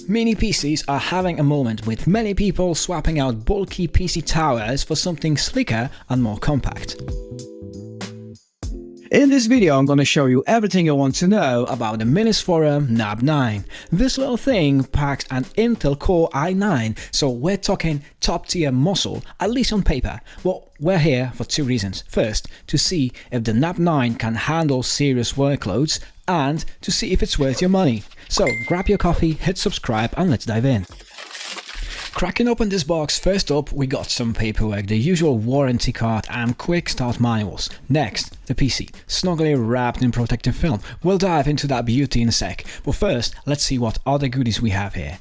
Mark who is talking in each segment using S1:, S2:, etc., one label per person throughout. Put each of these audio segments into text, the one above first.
S1: Mini PCs are having a moment, with many people swapping out bulky PC towers for something slicker and more compact. In this video, I'm going to show you everything you want to know about the Minisforum NAB9. This little thing packs an Intel Core i9, so we're talking top tier muscle, at least on paper. Well, we're here for two reasons. First, to see if the NAB9 can handle serious workloads, and to see if it's worth your money. So grab your coffee, hit subscribe, and let's dive in. Cracking open this box, first up we got some paperwork, the usual warranty card and quick start manuals. Next, the PC, snugly wrapped in protective film. We'll dive into that beauty in a sec, but first let's see what other goodies we have here.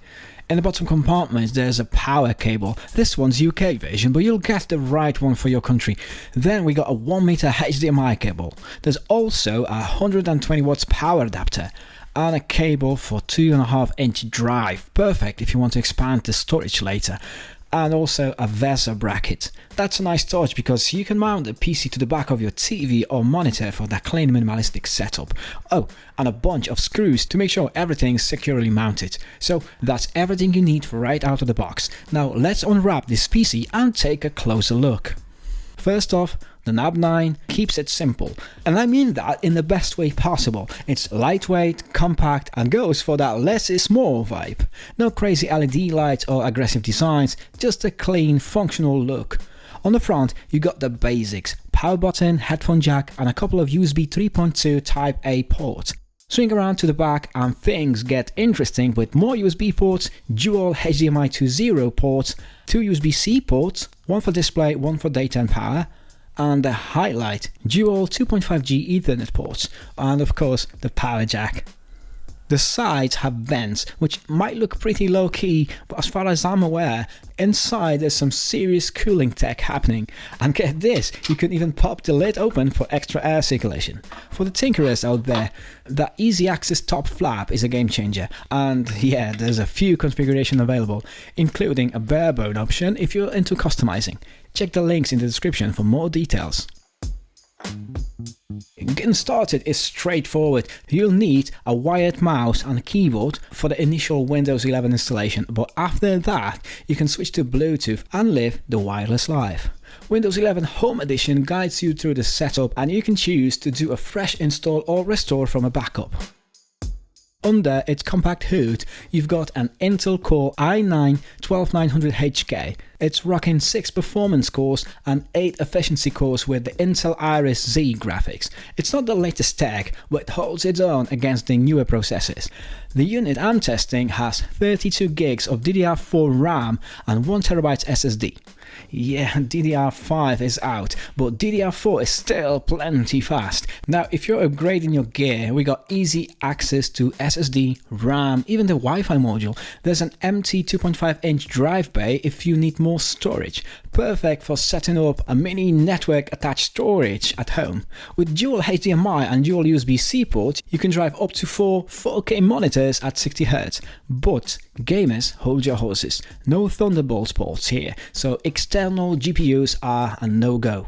S1: In the bottom compartment there's a power cable. This one's UK version, but you'll get the right one for your country. Then we got a 1 meter HDMI cable. There's also a 120 watts power adapter and a cable for 2.5-inch drive, perfect if you want to expand the storage later, and also a VESA bracket. That's a nice touch because you can mount the PC to the back of your TV or monitor for that clean minimalistic setup. Oh, and a bunch of screws to make sure everything's securely mounted. So that's everything you need right out of the box. Now let's unwrap this PC and take a closer look. First off, the NAB9 keeps it simple, and I mean that in the best way possible. It's lightweight, compact, and goes for that less is more vibe. No crazy LED lights or aggressive designs, just a clean, functional look. On the front, you got the basics: power button, headphone jack, and a couple of USB 3.2 Type A ports. Swing around to the back and things get interesting with more USB ports, dual HDMI 2.0 ports, 2 USB-C ports, one for display, one for data and power, and the highlight, dual 2.5G Ethernet ports, and of course the power jack. The sides have vents, which might look pretty low-key, but as far as I'm aware, inside there's some serious cooling tech happening. And get this, you can even pop the lid open for extra air circulation. For the tinkerers out there, that easy access top flap is a game changer, and yeah, there's a few configurations available, including a bare bone option if you're into customizing. Check the links in the description for more details. Getting started is straightforward. You'll need a wired mouse and a keyboard for the initial Windows 11 installation, but after that you can switch to Bluetooth and live the wireless life. Windows 11 Home Edition guides you through the setup, and you can choose to do a fresh install or restore from a backup. Under its compact hood, you've got an Intel Core i9 12900HK. It's rocking 6 performance cores and 8 efficiency cores with the Intel Iris Xe graphics. It's not the latest tech, but it holds its own against the newer processors. The unit I'm testing has 32 gigs of DDR4 RAM and 1TB SSD. Yeah, DDR5 is out, but DDR4 is still plenty fast. Now, if you're upgrading your gear, we got easy access to SSD, RAM, even the Wi-Fi module. There's an empty 2.5-inch drive bay if you need more storage. Perfect for setting up a mini network attached storage at home. With dual HDMI and dual USB-C ports, you can drive up to 4 4K monitors at 60Hz. But gamers, hold your horses. No Thunderbolt ports here, so external GPUs are a no-go.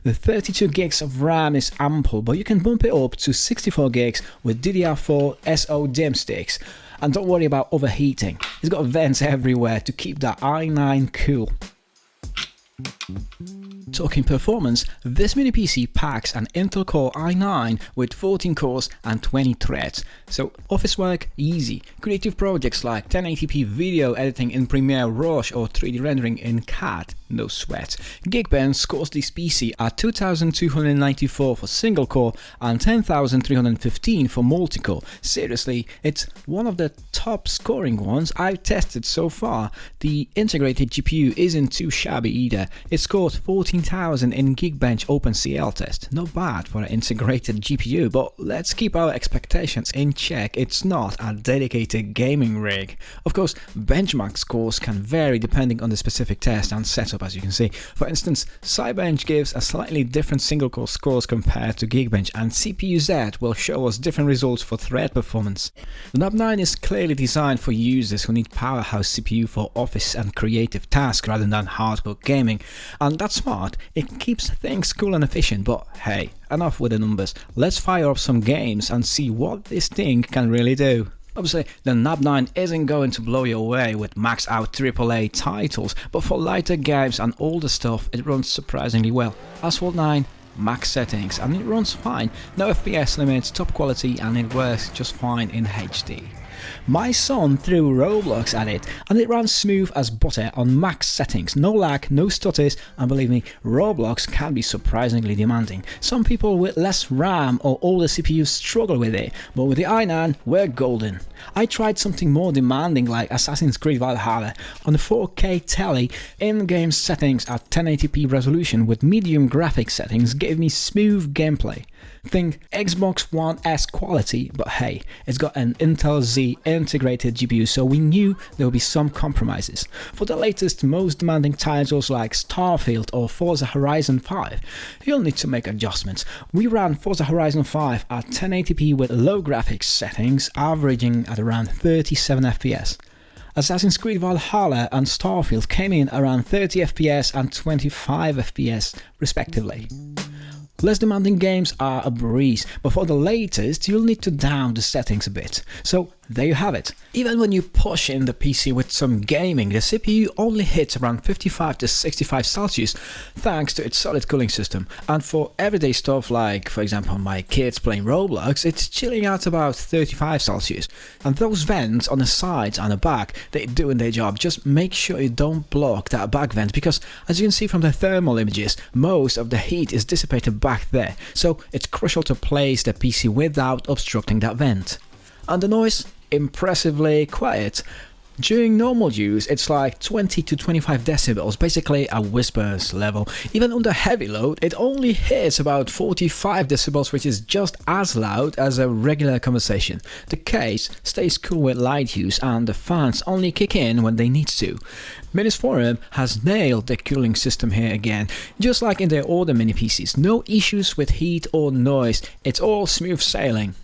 S1: The 32 gigs of RAM is ample, but you can bump it up to 64 gigs with DDR4 SO DIMM sticks. And don't worry about overheating. It's got vents everywhere to keep that i9 cool. Talking performance, this mini PC packs an Intel Core i9 with 14 cores and 20 threads. So office work, easy. Creative projects like 1080p video editing in Premiere Rush or 3D rendering in CAD, no sweat. Geekbench scores this PC at 2294 for single core and 10315 for multi-core. Seriously, it's one of the top scoring ones I've tested so far. The integrated GPU isn't too shabby either. It scored 14,000 in Geekbench OpenCL test. Not bad for an integrated GPU, but let's keep our expectations in check. It's not a dedicated gaming rig. Of course, benchmark scores can vary depending on the specific test and setup, as you can see. For instance, Cybench gives a slightly different single core scores compared to Geekbench, and CPU-Z will show us different results for thread performance. The NAB9 is clearly designed for users who need powerhouse CPU for office and creative tasks rather than hardcore gaming, and that's smart. It keeps things cool and efficient, but hey, enough with the numbers. Let's fire up some games and see what this thing can really do. Obviously, the NAB9 isn't going to blow you away with maxed out AAA titles, but for lighter games and older stuff, it runs surprisingly well. Asphalt 9, max settings, and it runs fine, no FPS limits, top quality, and it works just fine in HD. My son threw Roblox at it and it ran smooth as butter on max settings, no lag, no stutters, and believe me, Roblox can be surprisingly demanding. Some people with less RAM or older CPUs struggle with it, but with the i9 we're golden. I tried something more demanding like Assassin's Creed Valhalla on the 4K telly. In-game settings at 1080p resolution with medium graphics settings gave me smooth gameplay. Think Xbox One S quality, but hey, it's got an Intel Z integrated GPU, so we knew there would be some compromises. For the latest, most demanding titles like Starfield or Forza Horizon 5, you'll need to make adjustments. We ran Forza Horizon 5 at 1080p with low graphics settings, averaging at around 37 FPS. Assassin's Creed Valhalla and Starfield came in around 30 FPS and 25 FPS respectively. Less demanding games are a breeze, but for the latest you'll need to down the settings a bit. So there you have it. Even when you push in the PC with some gaming, the CPU only hits around 55 to 65 Celsius thanks to its solid cooling system. And for everyday stuff like, for example, my kids playing Roblox, it's chilling out about 35 Celsius. And those vents on the sides and the back, they're doing their job. Just make sure you don't block that back vent because, as you can see from the thermal images, most of the heat is dissipated back there. So it's crucial to place the PC without obstructing that vent. And the noise? Impressively quiet. During normal use, it's like 20 to 25 decibels, basically a whispers level. Even under heavy load, it only hits about 45 decibels, which is just as loud as a regular conversation. The case stays cool with light use and the fans only kick in when they need to. Minisforum has nailed the cooling system here again, just like in their older mini PCs. No issues with heat or noise, it's all smooth sailing.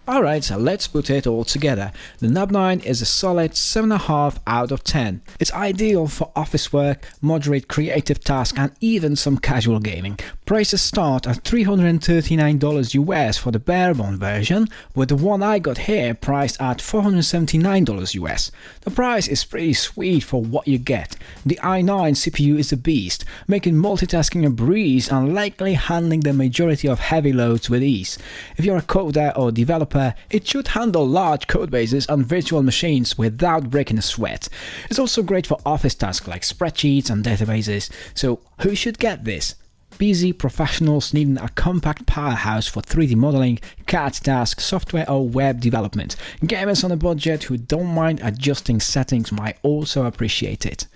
S1: Alright, so let's put it all together. The NAB9 is a solid 7.5 out of 10. It's ideal for office work, moderate creative tasks, and even some casual gaming. Prices start at $339 US for the barebone version, with the one I got here priced at $479 US. The price is pretty sweet for what you get. The i9 CPU is a beast, making multitasking a breeze and likely handling the majority of heavy loads with ease. If you're a coder or developer, it should handle large codebases and virtual machines without breaking a sweat. It's also great for office tasks like spreadsheets and databases. So who should get this? Busy professionals needing a compact powerhouse for 3D modeling, CAD tasks, software or web development. Gamers on a budget who don't mind adjusting settings might also appreciate it.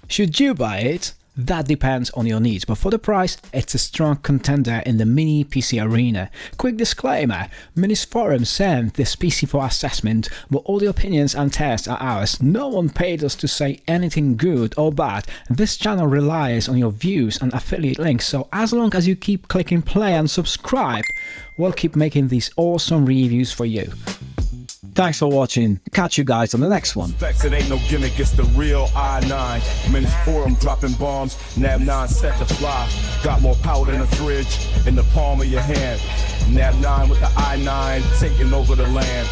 S1: Should you buy it? That depends on your needs, but for the price, it's a strong contender in the mini PC arena. Quick disclaimer, Minisforum sent this PC for assessment, but all the opinions and tests are ours. No one paid us to say anything good or bad. This channel relies on your views and affiliate links, so as long as you keep clicking play and subscribe, we'll keep making these awesome reviews for you. Thanks for watching. Catch you guys on the next one.
S2: It ain't no gimmick, it's the real i9. Minisforum dropping bombs, NAB9 set to fly. Got more power than a fridge in the palm of your hand. NAB9 with the i9 taking over the land.